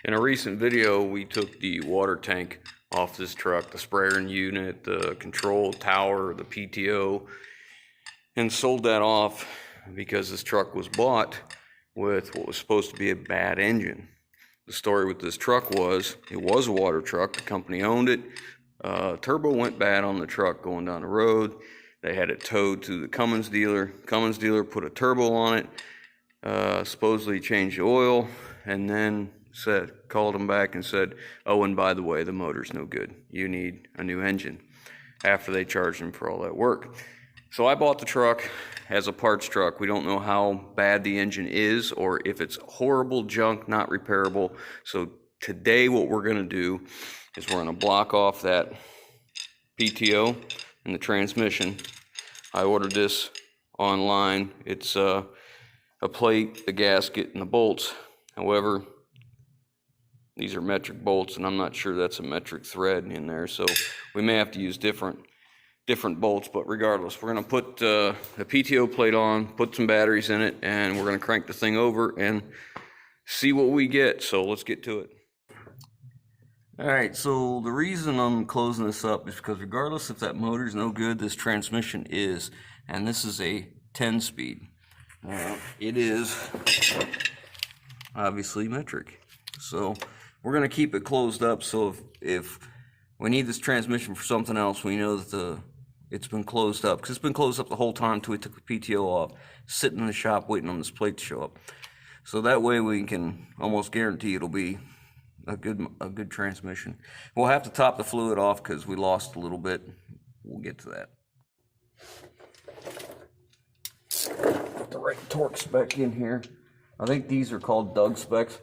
In a recent video, we took the water tank off this truck, the spraying unit, the control tower, the PTO, and sold that off because this truck was bought with what was supposed to be a bad engine. The story with this truck was, it was a water truck, the company owned it, turbo went bad on the truck going down the road. They had it towed to the Cummins dealer. Cummins dealer put a turbo on it, supposedly changed the oil, and then called them back and said, oh, and by the way, the motor's no good. You need a new engine, after they charged him for all that work. So I bought the truck as a parts truck. We don't know how bad the engine is or if it's horrible junk, not repairable. So today what we're going to do is we're going to block off that PTO and the transmission. I ordered this online. It's a plate, a gasket, and the bolts. However, these are metric bolts, and I'm not sure that's a metric thread in there, so we may have to use different bolts. But regardless, we're going to put a PTO plate on, put some batteries in it, and we're going to crank the thing over and see what we get. So let's get to it. Alright, so the reason I'm closing this up is because regardless if that motor's no good, this transmission is. And this is a 10-speed. It is obviously metric. So we're going to keep it closed up, so if we need this transmission for something else, we know that it's been closed up. Because it's been closed up the whole time until we took the PTO off, sitting in the shop waiting on this plate to show up. So that way we can almost guarantee it'll be a good transmission. We'll have to top the fluid off because we lost a little bit. We'll get to that. Put the right torque spec in here. I think these are called Doug specs.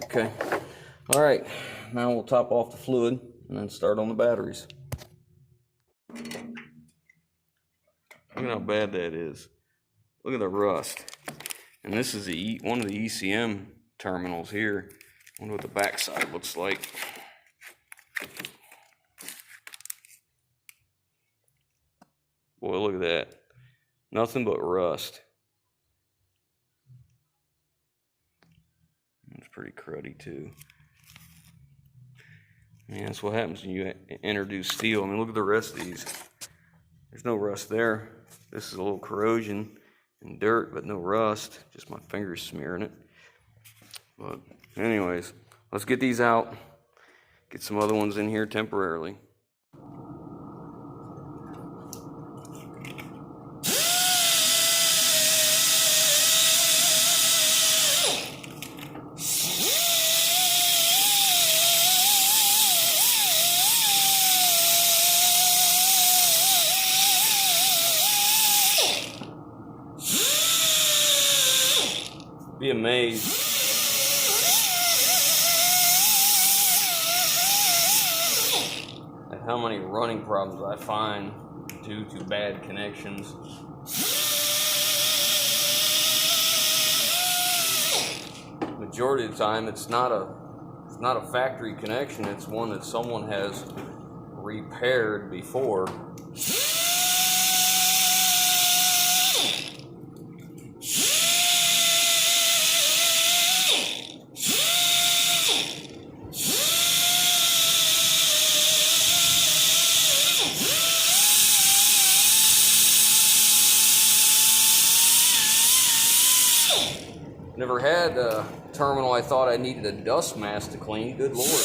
Okay, all right, now we'll top off the fluid and then start on the batteries. Look at how bad that is. Look at the rust. And this is one of the ECM terminals here. I wonder what the backside looks like. Boy, look at that. Nothing but rust. It's pretty cruddy too. Man, that's what happens when you introduce steel. I mean, look at the rest of these. There's no rust there. This is a little corrosion and dirt, but no rust. Just my fingers smearing it. But anyways, let's get these out. Get some other ones in here temporarily. Be amazed at how many running problems I find due to bad connections. Majority of the time, it's not a factory connection. It's one that someone has repaired before. Never had a terminal I thought I needed a dust mask to clean. Good Lord.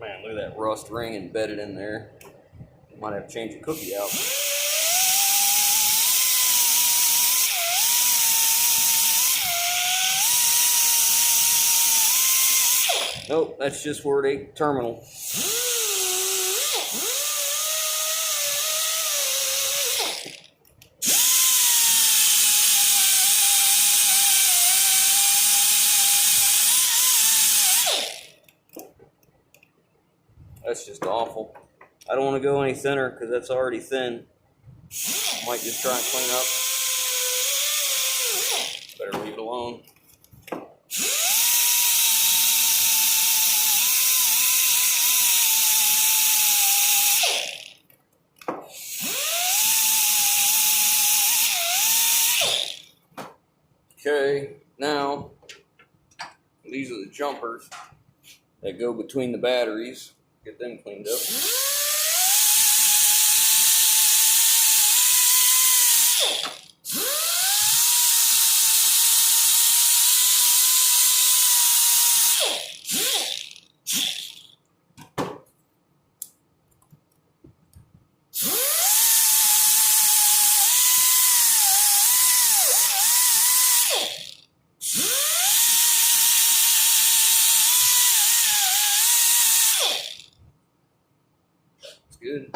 Man, look at that rust ring embedded in there. Might have to change the cookie out. Nope, that's just where it ate the terminal. That's just awful. I don't want to go any thinner because that's already thin. Might just try and clean up. Better leave it alone. Okay, now these are the jumpers that go between the batteries. Get them cleaned up. Good.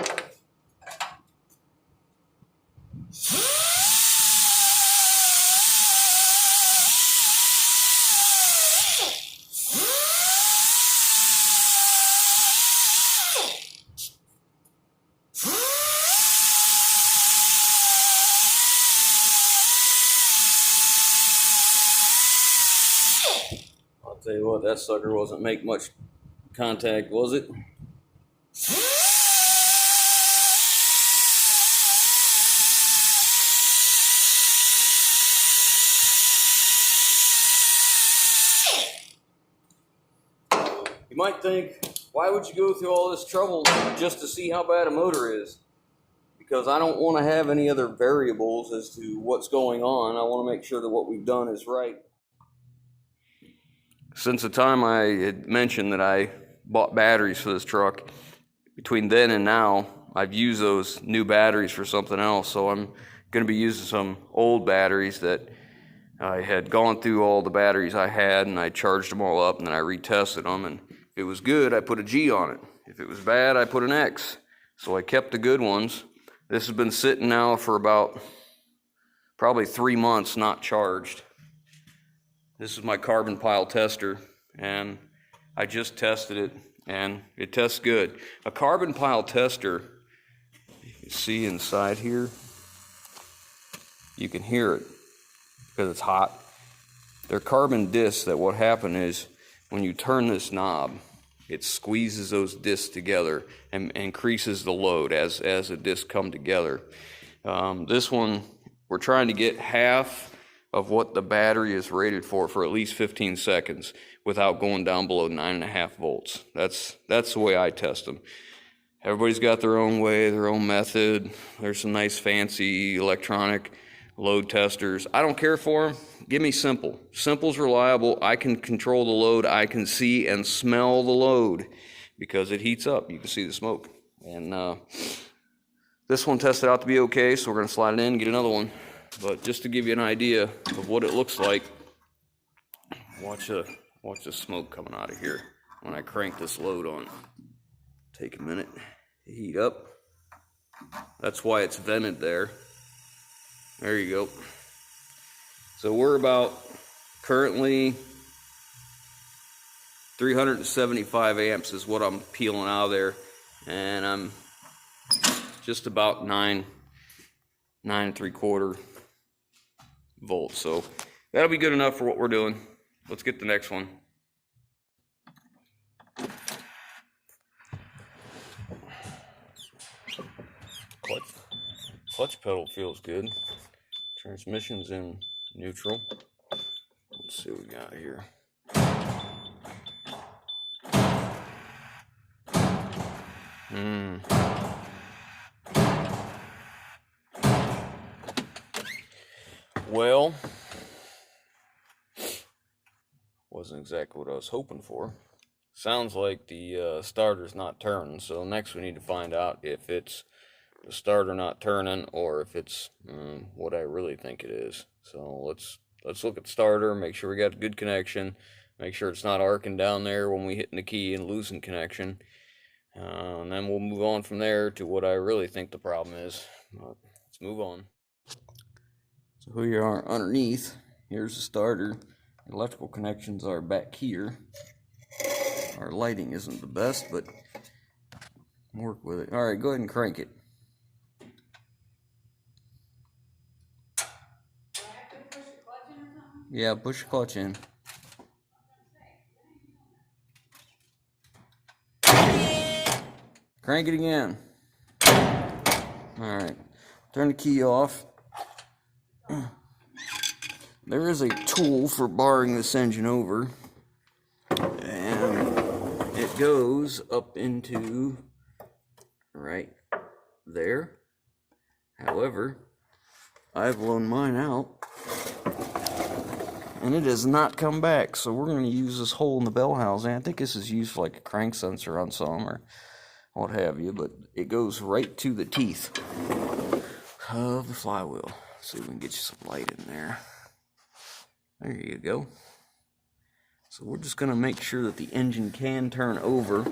I'll tell you what, that sucker wasn't make much contact, was it? You might think, why would you go through all this trouble just to see how bad a motor is? Because I don't want to have any other variables as to what's going on. I want to make sure that what we've done is right. Since the time I had mentioned that I bought batteries for this truck, between then and now, I've used those new batteries for something else. So I'm going to be using some old batteries that I had gone through all the batteries I had, and I charged them all up, and then I retested them. And if it was good, I put a G on it. If it was bad, I put an X. So I kept the good ones. This has been sitting now for about probably 3 months not charged. This is my carbon pile tester, and I just tested it, and it tests good. A carbon pile tester, you can see inside here, you can hear it because it's hot. They're carbon discs that what happened is when you turn this knob, it squeezes those discs together and increases the load as the discs come together. This one, we're trying to get half of what the battery is rated for at least 15 seconds without going down below 9.5 volts. That's the way I test them. Everybody's got their own way, their own method. There's some nice fancy electronic load testers. I don't care for them. Give me simple. Simple's reliable. I can control the load. I can see and smell the load because it heats up. You can see the smoke. And this one tested out to be okay, so we're going to slide it in and get another one. But just to give you an idea of what it looks like, watch the smoke coming out of here when I crank this load on. Take a minute to heat up. That's why it's vented there. There you go. So we're about currently 375 amps is what I'm peeling out of there, and I'm just about 9.75 volts. So that'll be good enough for what we're doing. Let's get the next one. Clutch pedal feels good. Transmission's in neutral. Let's see what we got here. Well, wasn't exactly what I was hoping for. Sounds like the starter's not turning, so next we need to find out if it's the starter not turning or if it's what I really think it is. So let's look at the starter, make sure we got a good connection. Make sure it's not arcing down there when we hit the key and loosen connection. And then we'll move on from there to what I really think the problem is. Let's move on. So here you are underneath. Here's the starter. The electrical connections are back here. Our lighting isn't the best, but work with it. All right, go ahead and crank it. Yeah, push the clutch in. Crank it again. Alright, turn the key off. There is a tool for barring this engine over. And it goes up into right there. However, I've blown mine out. And it has not come back, so we're going to use this hole in the bell housing. I think this is used for like a crank sensor on some or what have you, but it goes right to the teeth of the flywheel. Let's see if we can get you some light in there. There you go. So we're just going to make sure that the engine can turn over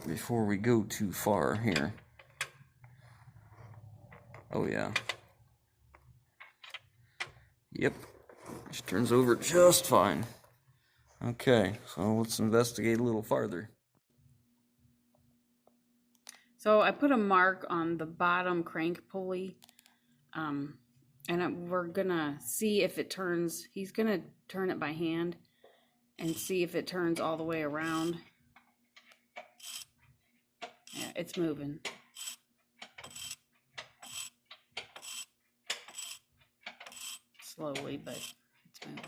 before we go too far here. Oh yeah. Yep. She turns over just fine. Okay, so let's investigate a little farther. So I put a mark on the bottom crank pulley, and we're gonna see if it turns. He's gonna turn it by hand and see if it turns all the way around. Yeah, it's moving. Slowly, but it's moving.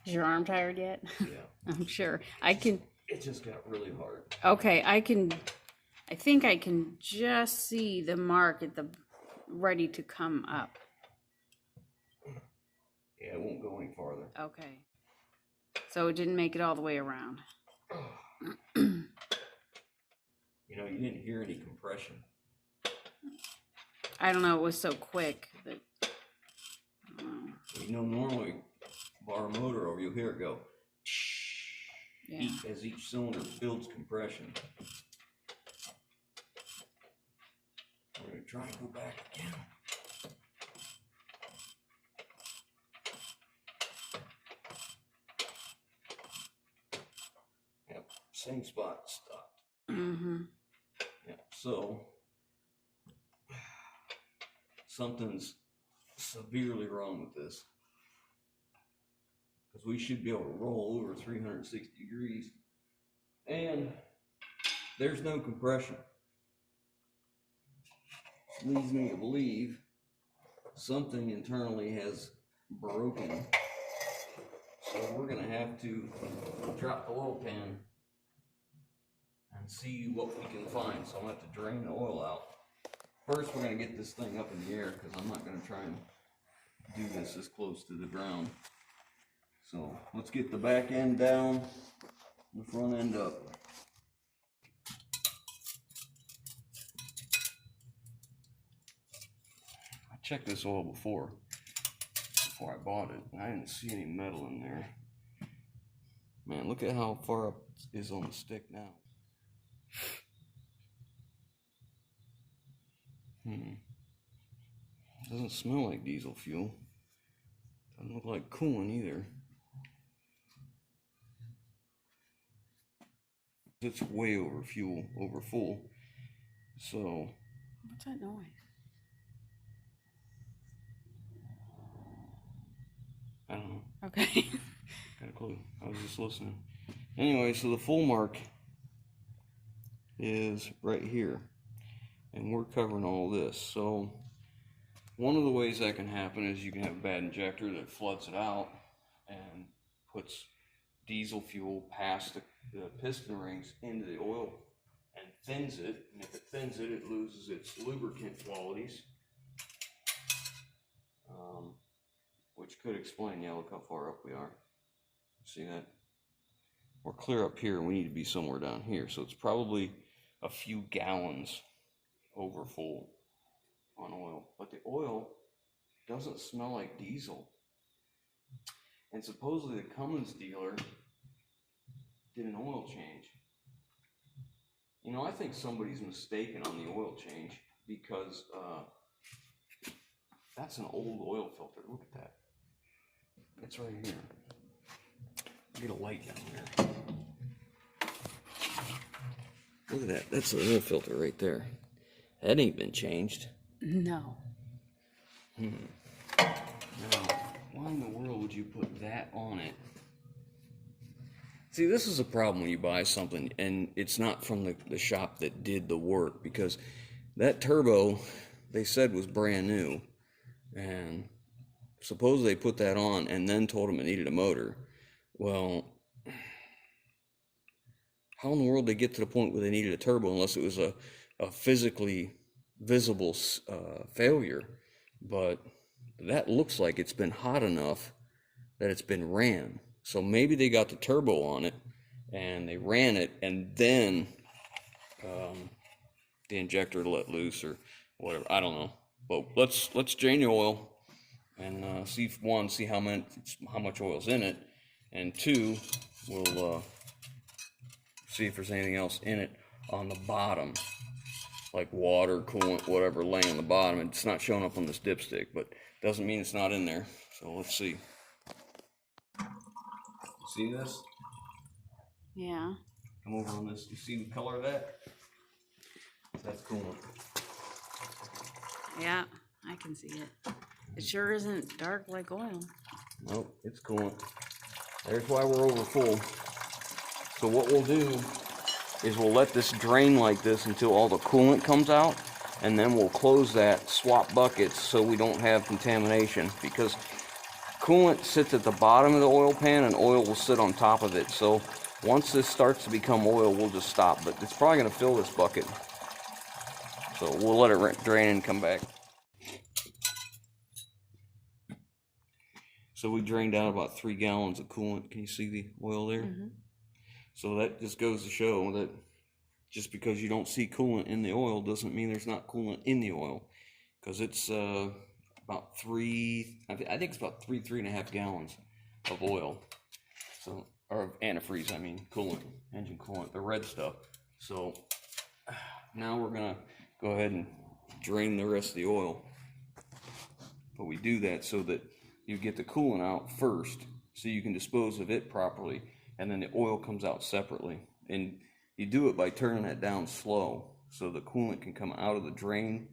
Is your arm tired yet? Yeah. I'm sure. I can. It just got really hard. Okay, I think I can just see the mark at the ready to come up. Yeah, it won't go any farther. Okay. So it didn't make it all the way around. You know, you didn't hear any compression. I don't know, it was so quick that I don't know. You know, normally bar a motor over, you'll hear it go. Yeah. As each cylinder builds compression. We're going to try and go back again. Yep, same spot, stopped. Mm-hmm. Yep, so something's severely wrong with this. Because we should be able to roll over 360 degrees. And there's no compression. Which leads me to believe something internally has broken. So we're going to have to drop the oil pan and see what we can find. So I'm going to have to drain the oil out. First, we're going to get this thing up in the air because I'm not going to try and do this close to the ground. So let's get the back end down, the front end up. I checked this oil before I bought it, and I didn't see any metal in there. Man, look at how far up it is on the stick now. Doesn't smell like diesel fuel. Doesn't look like coolant either. It's way over full. So. What's that noise? I don't know. Okay. Got a clue. I was just listening. Anyway, so the full mark is right here. And we're covering all this. So one of the ways that can happen is you can have a bad injector that floods it out and puts diesel fuel past the piston rings into the oil and thins it. And if it thins it, it loses its lubricant qualities. Which could explain, yeah, look how far up we are. See that? We're clear up here, and we need to be somewhere down here. So it's probably a few gallons over full on oil. But the oil doesn't smell like diesel. And supposedly the Cummins dealer did an oil change. You know, I think somebody's mistaken on the oil change because that's an old oil filter. Look at that. It's right here. Get a light down there. Look at that. That's the oil filter right there. That ain't been changed. No. Now, why in the world would you put that on it? See, this is a problem when you buy something and it's not from the shop that did the work, because that turbo they said was brand new, and supposedly they put that on and then told them it needed a motor. Well, how in the world did they get to the point where they needed a turbo unless it was a physically visible failure? But that looks like it's been hot enough that it's been ran. So maybe they got the turbo on it and they ran it, and then the injector let loose or whatever. I don't know. But let's drain the oil and see how much oil's in it, and two, we'll see if there's anything else in it on the bottom, like water, coolant, whatever, laying on the bottom. It's not showing up on this dipstick, but doesn't mean it's not in there. So let's see. See this? Yeah. Come over on this. You see the color of that? That's coolant. Yeah, I can see it. It sure isn't dark like oil. Nope, it's coolant. There's why we're over full. So what we'll do is we'll let this drain like this until all the coolant comes out, and then we'll close that, swap buckets so we don't have contamination, because coolant sits at the bottom of the oil pan and oil will sit on top of it. So once this starts to become oil, we'll just stop, but it's probably going to fill this bucket. So we'll let it drain and come back. So we drained out about 3 gallons of coolant. Can you see the oil there? Mm-hmm. So that just goes to show that just because you don't see coolant in the oil doesn't mean there's not coolant in the oil, because it's about I think it's about 3.5 gallons of oil. So, or antifreeze, I mean coolant, engine coolant, the red stuff. So now we're gonna go ahead and drain the rest of the oil. But we do that so that you get the coolant out first, so you can dispose of it properly, and then the oil comes out separately. And you do it by turning that down slow, so the coolant can come out of the drain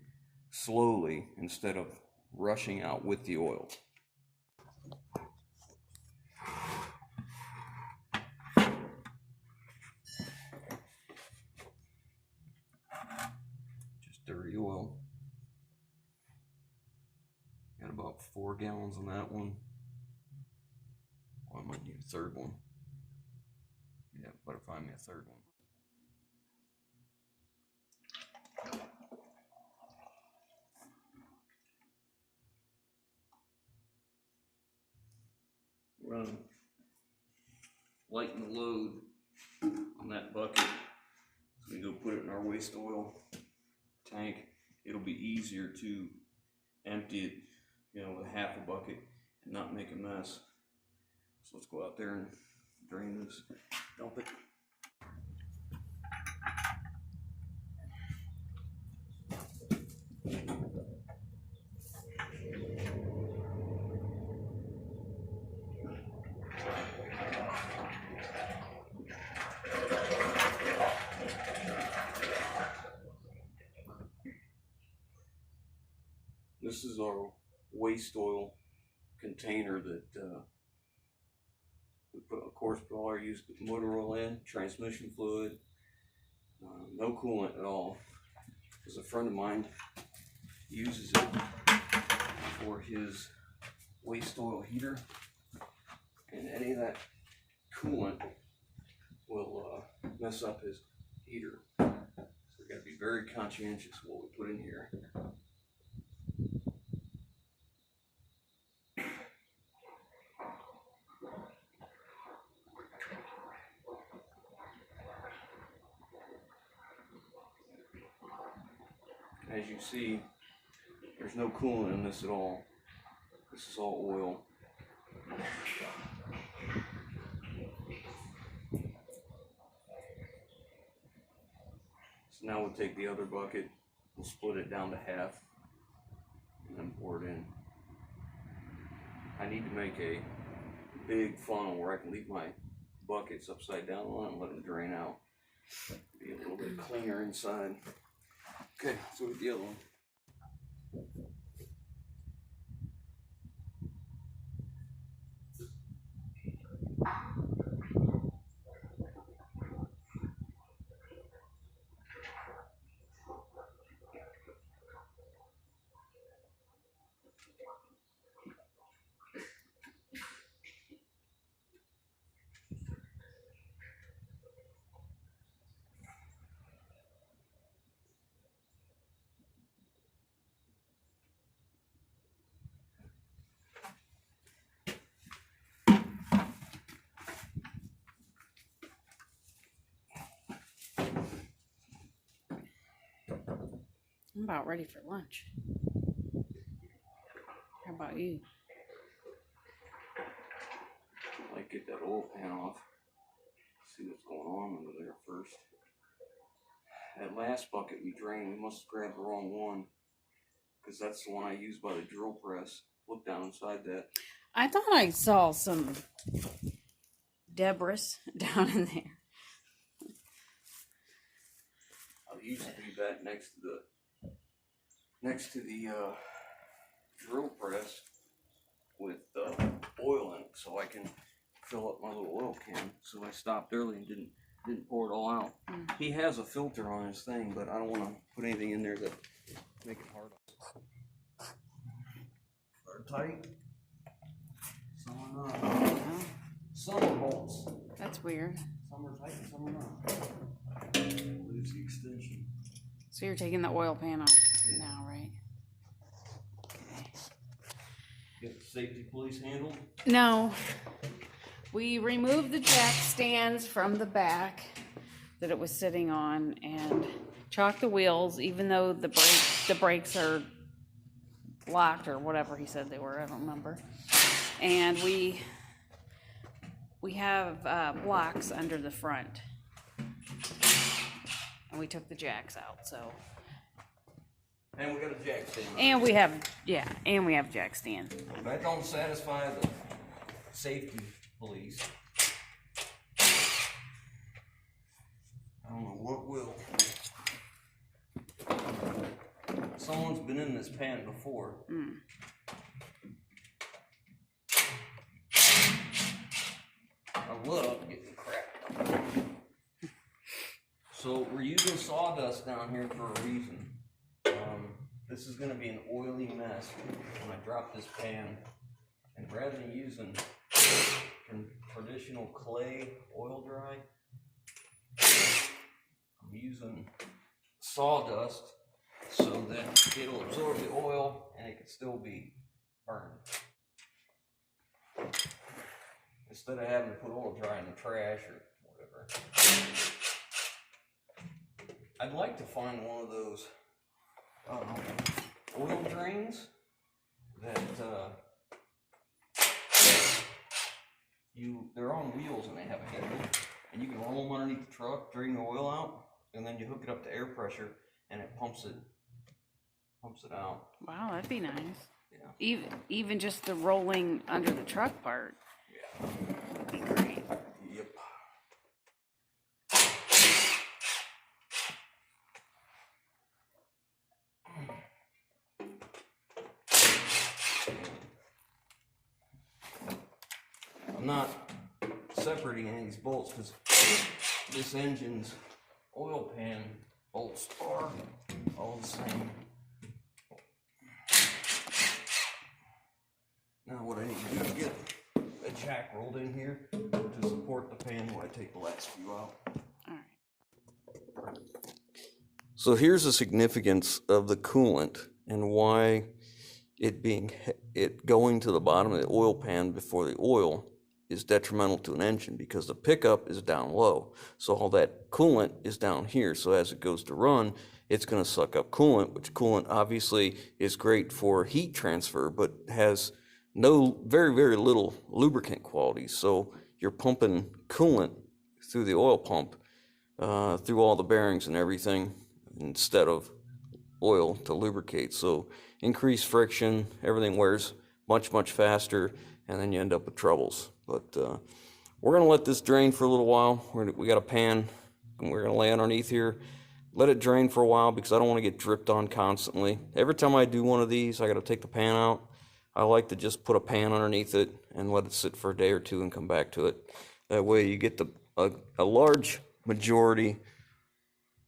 slowly instead of rushing out with the oil. Just dirty oil. Got about 4 gallons on that one. Oh, I might need a third one. Yeah, better find me a third one. Run, lighten the load on that bucket, so we go put it in our waste oil tank. It'll be easier to empty it, with half a bucket and not make a mess. So let's go out there and drain this, dump it. This is our waste oil container that we put, of course, all our used motor oil in, transmission fluid, no coolant at all, because a friend of mine uses it for his waste oil heater, and any of that coolant will mess up his heater. So we got to be very conscientious of what we put in here. As you see, there's no coolant in this at all. This is all oil. So now we'll take the other bucket, we'll split it down to half, and then pour it in. I need to make a big funnel where I can leave my buckets upside down on it and let them drain out. Be a little bit cleaner inside. Okay, so with the other one. I'm about ready for lunch. How about you? Like, get that oil pan off. See what's going on under there first. That last bucket we drained, we must have grabbed the wrong one, because that's the one I used by the drill press. Look down inside that. I thought I saw some debris down in there. I'll usually do that next to the drill press with oil in it, so I can fill up my little oil can. So I stopped early and didn't pour it all out. He has a filter on his thing, but I don't want to put anything in there that make it hard. They're tight. Some are not. Some are bolts. That's weird. Some are tight and some are not. Lose the extension. So you're taking the oil pan off now, right? Okay. Get the safety police handled. No. We removed the jack stands from the back that it was sitting on and chalked the wheels, even though the brakes are locked or whatever he said they were. I don't remember. And we have blocks under the front. And we took the jacks out, so. And we got a jack stand. And we have jack stand. That don't satisfy the safety police. I don't know what will. Someone's been in this pan before. I love getting crap. So we're using sawdust down here for a reason. This is going to be an oily mess when I drop this pan. And rather than using traditional clay oil dry, I'm using sawdust so that it'll absorb the oil and it can still be burned. Instead of having to put oil dry in the trash or whatever. I'd like to find one of those oil drains that they're on wheels and they have a handle, and you can roll them underneath the truck, drain the oil out, and then you hook it up to air pressure and it pumps it out. Wow, that'd be nice. Yeah. Even just the rolling under the truck part. Yeah. Would be great. Yep. I'm not separating any of these bolts because this engine's oil pan bolts are all the same. Now what I need to do is get a jack rolled in here to support the pan while I take the last few out. Alright. So here's the significance of the coolant and why it going to the bottom of the oil pan before the oil is detrimental to an engine because the pickup is down low. So all that coolant is down here. So as it goes to run, it's going to suck up coolant, which coolant obviously is great for heat transfer, but has very, very little lubricant qualities. So you're pumping coolant through the oil pump, through all the bearings and everything, instead of oil to lubricate. So increased friction, everything wears much, much faster, and then you end up with troubles. But we're going to let this drain for a little while. We got a pan, and we're going to lay underneath here, let it drain for a while because I don't want to get dripped on constantly. Every time I do one of these, I got to take the pan out. I like to just put a pan underneath it and let it sit for a day or two and come back to it. That way you get a large majority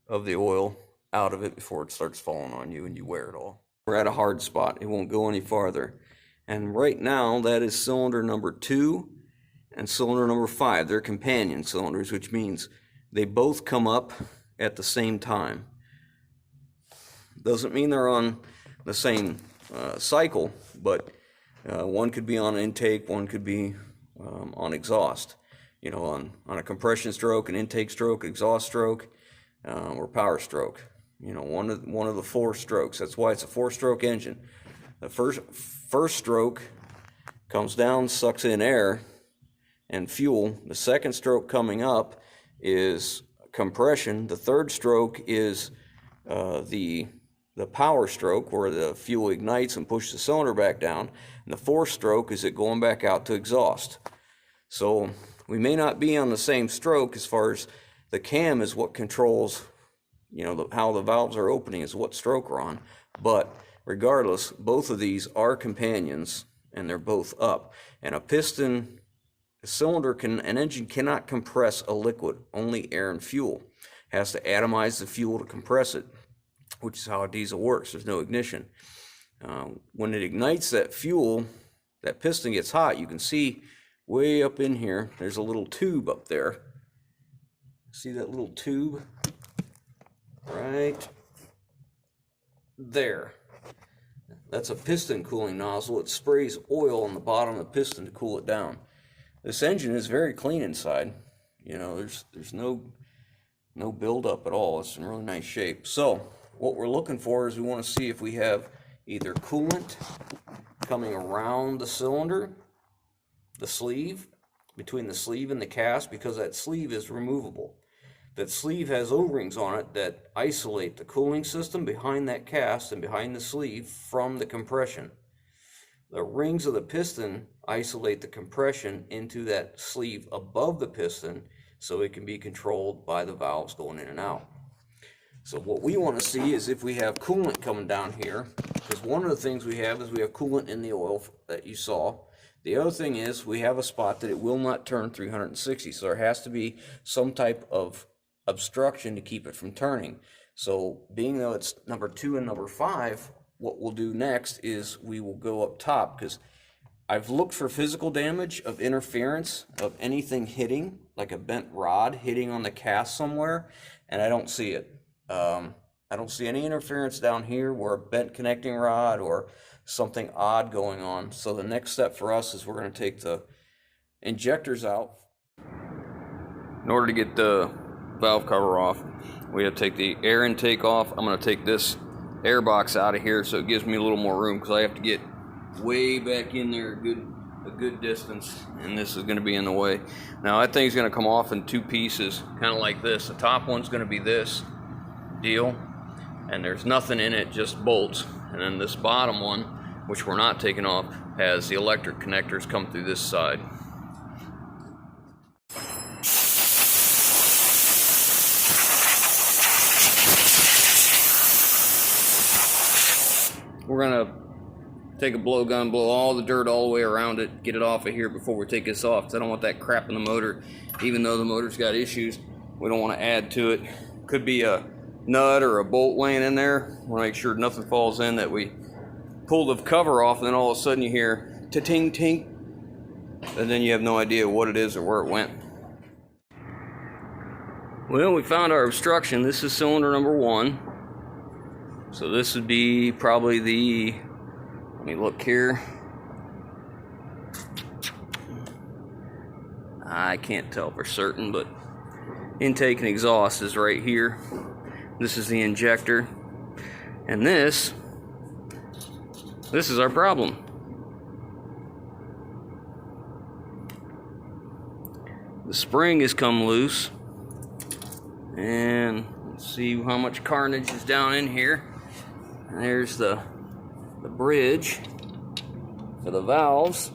of the oil out of it before it starts falling on you and you wear it all. We're at a hard spot. It won't go any farther. And right now, that is cylinder number 2 and cylinder number 5. They're companion cylinders, which means they both come up at the same time. Doesn't mean they're on the same cycle, but one could be on intake, one could be on exhaust. You know, on a compression stroke, an intake stroke, exhaust stroke, or power stroke. You know, one of the 4 strokes. That's why it's a 4-stroke engine. The first stroke comes down, sucks in air and fuel. The second stroke coming up is compression. The third stroke is the power stroke, where the fuel ignites and pushes the cylinder back down. And the 4th stroke is it going back out to exhaust. So we may not be on the same stroke as far as the cam is what controls, you know, how the valves are opening is what stroke we're on. But regardless, both of these are companions and they're both up. And an engine cannot compress a liquid, only air and fuel. It has to atomize the fuel to compress it, which is how a diesel works. There's no ignition. When it ignites that fuel, that piston gets hot. You can see way up in here, there's a little tube up there. See that little tube? Right there. That's a piston cooling nozzle. It sprays oil on the bottom of the piston to cool it down. This engine is very clean inside. You know, there's no buildup at all. It's in really nice shape. So what we're looking for is we want to see if we have either coolant coming around the cylinder, the sleeve, between the sleeve and the cast, because that sleeve is removable. That sleeve has O-rings on it that isolate the cooling system behind that cast and behind the sleeve from the compression. The rings of the piston isolate the compression into that sleeve above the piston so it can be controlled by the valves going in and out. So what we want to see is if we have coolant coming down here, because one of the things we have is we have coolant in the oil that you saw. The other thing is we have a spot that it will not turn 360, so there has to be some type of obstruction to keep it from turning. So being though it's number 2 and number 5, what we'll do next is we will go up top, because I've looked for physical damage of interference of anything hitting, like a bent rod hitting on the cast somewhere, and I don't see it. I don't see any interference down here where a bent connecting rod or something odd going on. So the next step for us is we're going to take the injectors out. In order to get the valve cover off, we have to take the air intake off. I'm going to take this air box out of here so it gives me a little more room, because I have to get way back in there a good distance, and this is going to be in the way. Now that thing's going to come off in 2 pieces, kind of like this. The top one's going to be this deal, and there's nothing in it, just bolts. And then this bottom one, which we're not taking off, has the electric connectors come through this side. We're gonna take a blowgun, blow all the dirt all the way around it, get it off of here before we take this off, because I don't want that crap in the motor. Even though the motor's got issues, we don't want to add to it. Could be a nut or a bolt laying in there. We want to make sure nothing falls in, that we pull the cover off, and then all of a sudden you hear ta-ting ting, and then you have no idea what it is or where it went. Well, we found our obstruction. This is cylinder number 1. So this would be probably the, let me look here. I can't tell for certain, but intake and exhaust is right here. This is the injector, and this is our problem. The spring has come loose, and let's see how much carnage is down in here. There's the bridge for the valves,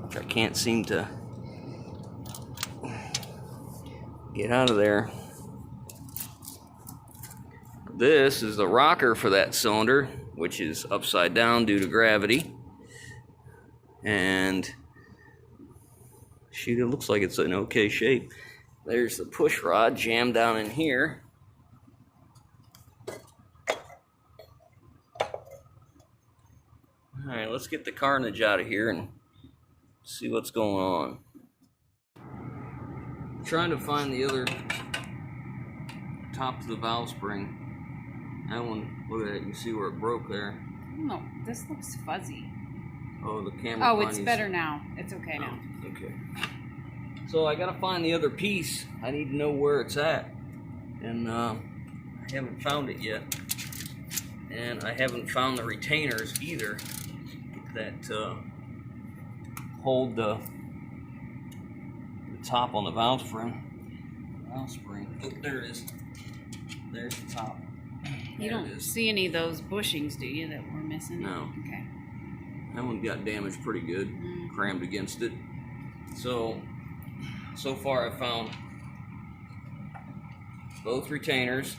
which I can't seem to get out of there. This is the rocker for that cylinder, which is upside down due to gravity. And shoot, it looks like it's in okay shape. There's the push rod jammed down in here. Alright, let's get the carnage out of here and see what's going on. I'm trying to find the other top of the valve spring. That one, look at it, you can see where it broke there. No, this looks fuzzy. Oh, the camera. Oh, it's better now. It's okay now. Okay. So I gotta find the other piece. I need to know where it's at. And I haven't found it yet. And I haven't found the retainers either that hold the top on the valve spring. Valve spring. Oh, there it is. There's the top. You don't see any of those bushings, do you, that we're missing? No. Okay. That one got damaged pretty good, crammed against it. So far I found both retainers,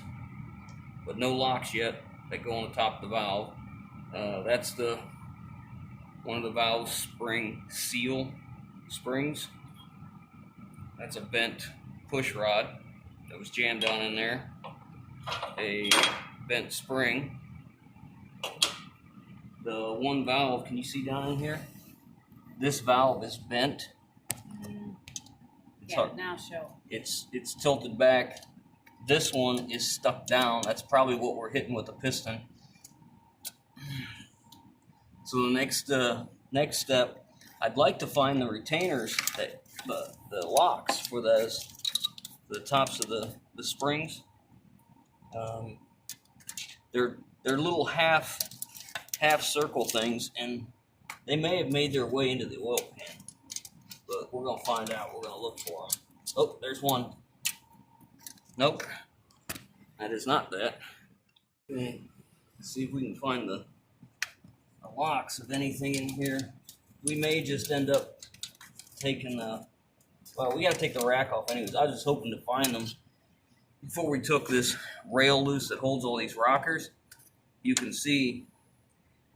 but no locks yet that go on the top of the valve. That's one of the valve spring seal springs. That's a bent push rod that was jammed down in there. A bent spring. The one valve, can you see down in here? This valve is bent. Yeah, now show. It's tilted back. This one is stuck down. That's probably what we're hitting with the piston. So the next step, I'd like to find the retainers, that the locks for those, the tops of the springs. They're little half circle things, and they may have made their way into the oil pan, but we're gonna find out. We're gonna look for them. Oh, there's one. Nope, that is not that. Okay. Let's see if we can find the locks of anything in here. We may just end up taking well, we gotta take the rack off anyways. I was just hoping to find them before we took this rail loose that holds all these rockers. You can see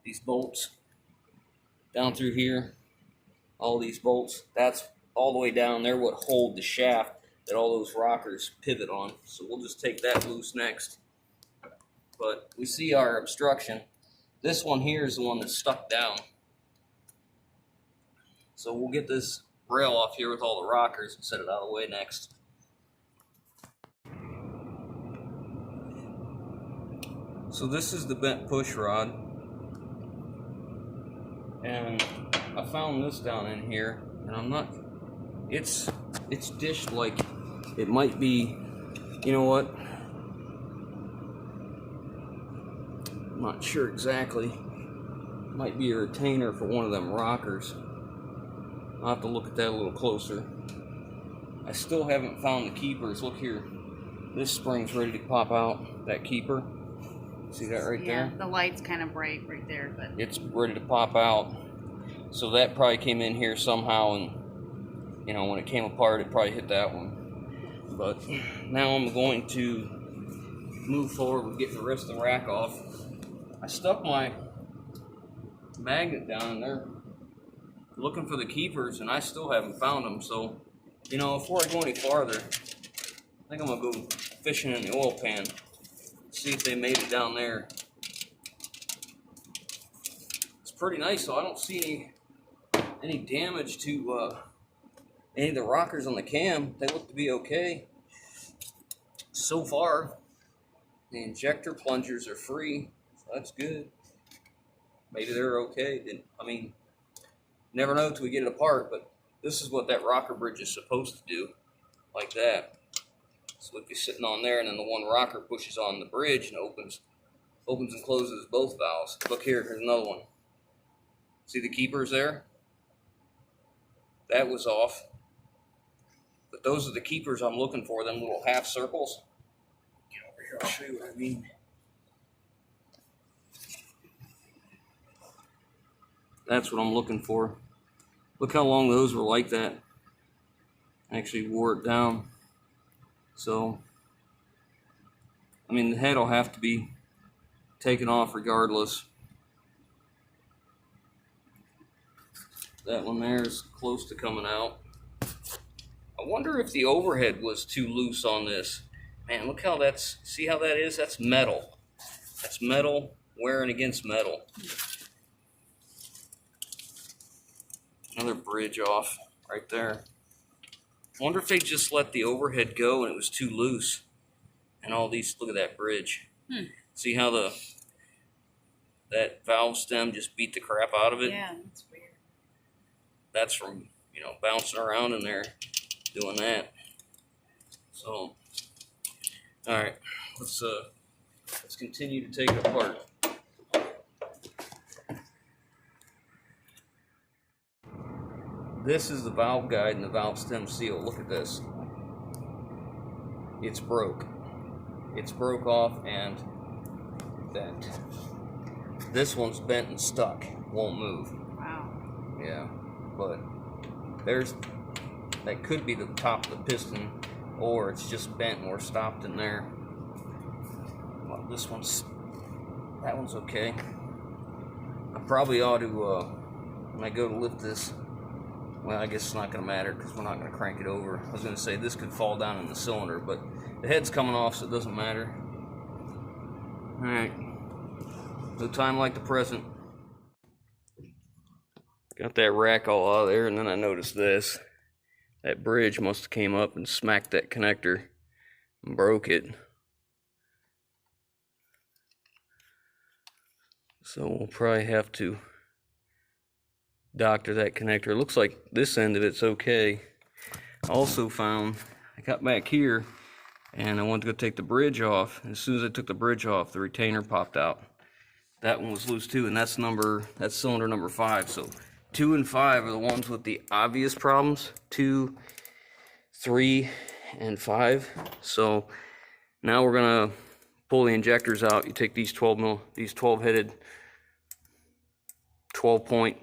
these bolts down through here, all these bolts. That's all the way down there what hold the shaft that all those rockers pivot on. So we'll just take that loose next. But we see our obstruction. This one here is the one that's stuck down. So we'll get this rail off here with all the rockers and set it out of the way next. So this is the bent push rod, and I found this down in here, and I'm not, it's dished like it might be, you know what, I'm not sure exactly, it might be a retainer for one of them rockers. I'll have to look at that a little closer. I still haven't found the keepers. Look here, this spring's ready to pop out, that keeper. See that right there? The light's kind of bright right there, but it's ready to pop out. So that probably came in here somehow, and you know, when it came apart, it probably hit that one. But now I'm going to move forward with getting the rest of the rack off. I stuck my magnet down in there looking for the keepers, and I still haven't found them. So, you know, before I go any farther, I think I'm gonna go fishing in the oil pan. See if they made it down there. It's pretty nice, so I don't see any damage to any of the rockers on the cam. They look to be okay so far. The injector plungers are free, so that's good. Maybe they're okay. I mean, Never know till we get it apart, but this is what that rocker bridge is supposed to do, like that. So if you're sitting on there, and then the one rocker pushes on the bridge and opens and closes both valves. Look here, here's another one. See the keepers there? That was off. But those are the keepers I'm looking for, them little half circles. Get over here, I'll show you what I mean. That's what I'm looking for. Look how long those were like that. Actually wore it down. So, I mean, the head will have to be taken off regardless. That one there is close to coming out. I wonder if the overhead was too loose on this. Man, look how that's, see how that is? That's metal. That's metal wearing against metal. Another bridge off right there. I wonder if they just let the overhead go and it was too loose. And all these, look at that bridge. See how that valve stem just beat the crap out of it? Yeah, that's weird. That's from, you know, bouncing around in there doing that. So, all right, let's continue to take it apart. This is the valve guide and the valve stem seal. Look at this. It's broke. It's broke off and bent. This one's bent and stuck. Won't move. Wow. Yeah, but that could be the top of the piston, or it's just bent and we're stopped in there. Well, that one's okay. I probably ought to, when I go to lift this, well, I guess it's not going to matter because we're not going to crank it over. I was going to say this could fall down in the cylinder, but the head's coming off, so it doesn't matter. All right. No time like the present. Got that rack all out of there, and then I noticed this. That bridge must have came up and smacked that connector and broke it. So we'll probably have to doctor that connector. It looks like this end of it's okay. I also found, I got back here and I wanted to go take the bridge off. As soon as I took the bridge off, the retainer popped out. That one was loose too, and that's cylinder number 5. So 2 and 5 are the ones with the obvious problems. 2, 3, and 5. So now we're gonna pull the injectors out. You take these 12-headed 12-point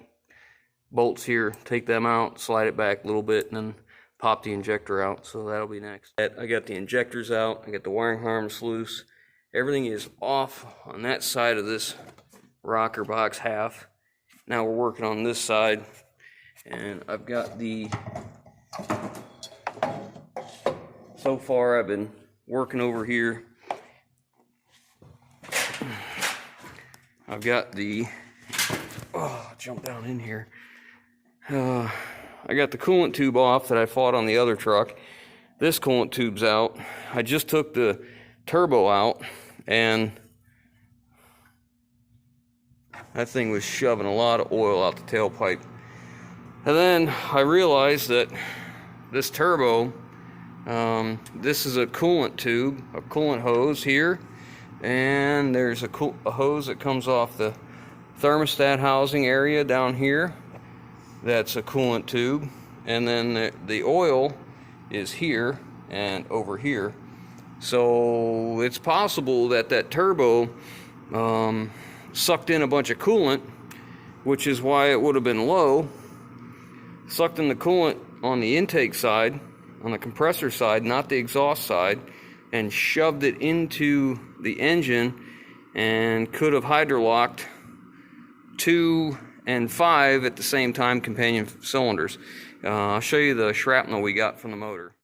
bolts here, take them out, slide it back a little bit, and then pop the injector out. So that'll be next. I got the injectors out, I got the wiring harness loose. Everything is off on that side of this rocker box half. Now we're working on this side, and I've got so far I've been working over here. I've got jump down in here. I got the coolant tube off that I fought on the other truck. This coolant tube's out. I just took the turbo out, and that thing was shoving a lot of oil out the tailpipe. And then I realized that this turbo, this is a coolant tube, a coolant hose here, and there's a hose that comes off the thermostat housing area down here. That's a coolant tube, and then the oil is here and over here. So it's possible that turbo sucked in a bunch of coolant, which is why it would have been low. Sucked in the coolant on the intake side, on the compressor side, not the exhaust side, and shoved it into the engine, and could have hydrolocked 2 and 5 at the same time, companion cylinders. I'll show you the shrapnel we got from the motor.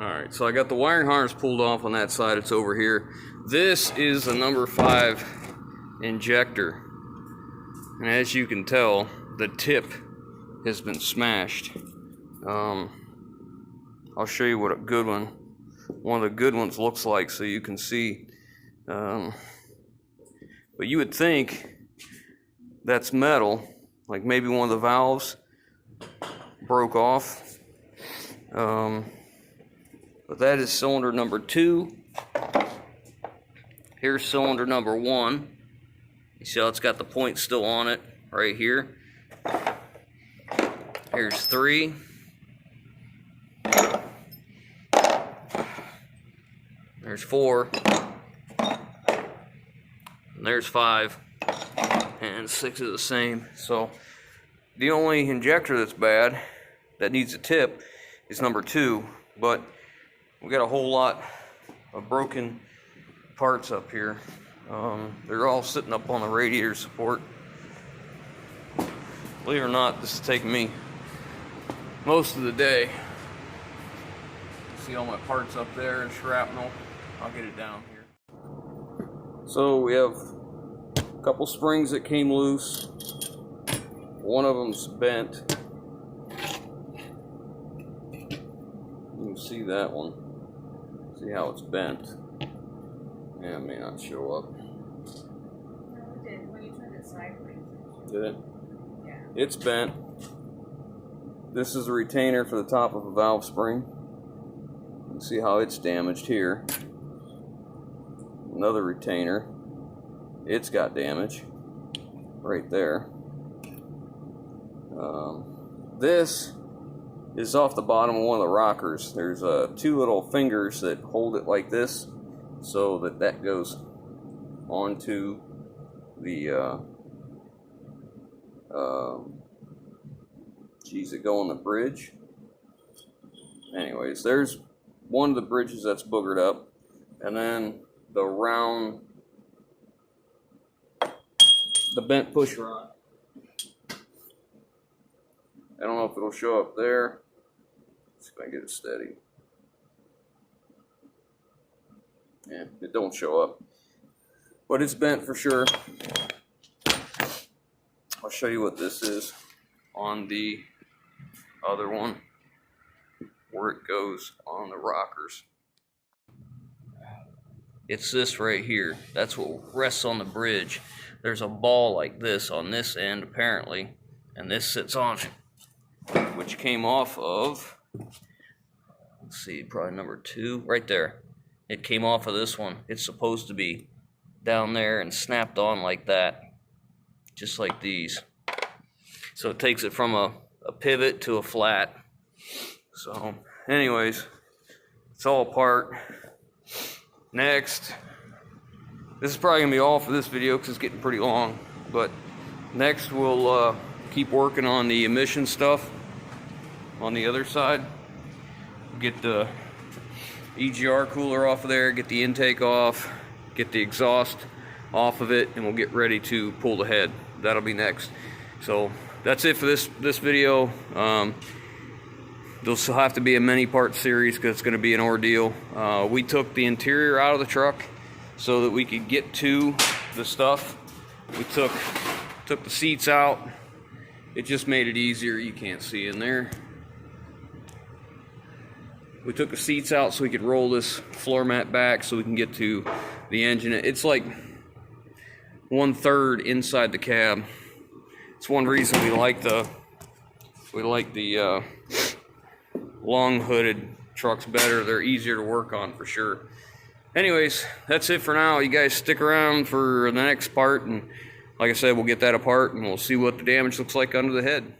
Alright, so I got the wiring harness pulled off on that side. It's over here. This is the number 5 injector, and as you can tell, the tip has been smashed. I'll show you what one of the good ones looks like, so you can see. But you would think that's metal, like maybe one of the valves broke off. But that is cylinder number 2. Here's cylinder number 1. You see how it's got the point still on it right here. Here's 3. There's 4. And there's 5. And 6 is the same. So the only injector that's bad, that needs a tip, is number 2. But we got a whole lot of broken parts up here. They're all sitting up on the radiator support. Believe it or not, this is taking me most of the day. See all my parts up there and shrapnel. I'll get it down here. So we have a couple springs that came loose. One of them's bent. You can see that one. See how it's bent. Yeah, it may not show up. No, it did. When you turned it sideways. Did it? Yeah. It's bent. This is a retainer for the top of a valve spring. You can see how it's damaged here. Another retainer. It's got damage right there. This is off the bottom of one of the rockers. There's 2 little fingers that hold it like this, so that goes onto the that go on the bridge. Anyways, there's one of the bridges that's boogered up, and then the bent push rod. I don't know if it'll show up there. Let's see if I can get it steady. Yeah, it don't show up, but it's bent for sure. I'll show you what this is on the other one, where it goes on the rockers. It's this right here. That's what rests on the bridge. There's a ball like this on this end apparently, and this sits on it, which came off of, let's see, probably number 2 right there. It came off of this one. It's supposed to be down there and snapped on like that, just like these. So it takes it from a pivot to a flat. So anyways, it's all apart. Next, this is probably gonna be all for this video because it's getting pretty long, but next we'll keep working on the emission stuff on the other side. Get the EGR cooler off of there, get the intake off, get the exhaust off of it, and we'll get ready to pull the head. That'll be next. So that's it for this video. There'll still have to be a many part series because it's going to be an ordeal. We took the interior out of the truck so that we could get to the stuff. We took the seats out. It just made it easier. You can't see in there. We took the seats out so we could roll this floor mat back so we can get to the engine. It's like 1/3 inside the cab. It's one reason we like the long hooded trucks better. They're easier to work on for sure. Anyways, that's it for now. You guys stick around for the next part, and like I said, we'll get that apart and we'll see what the damage looks like under the head.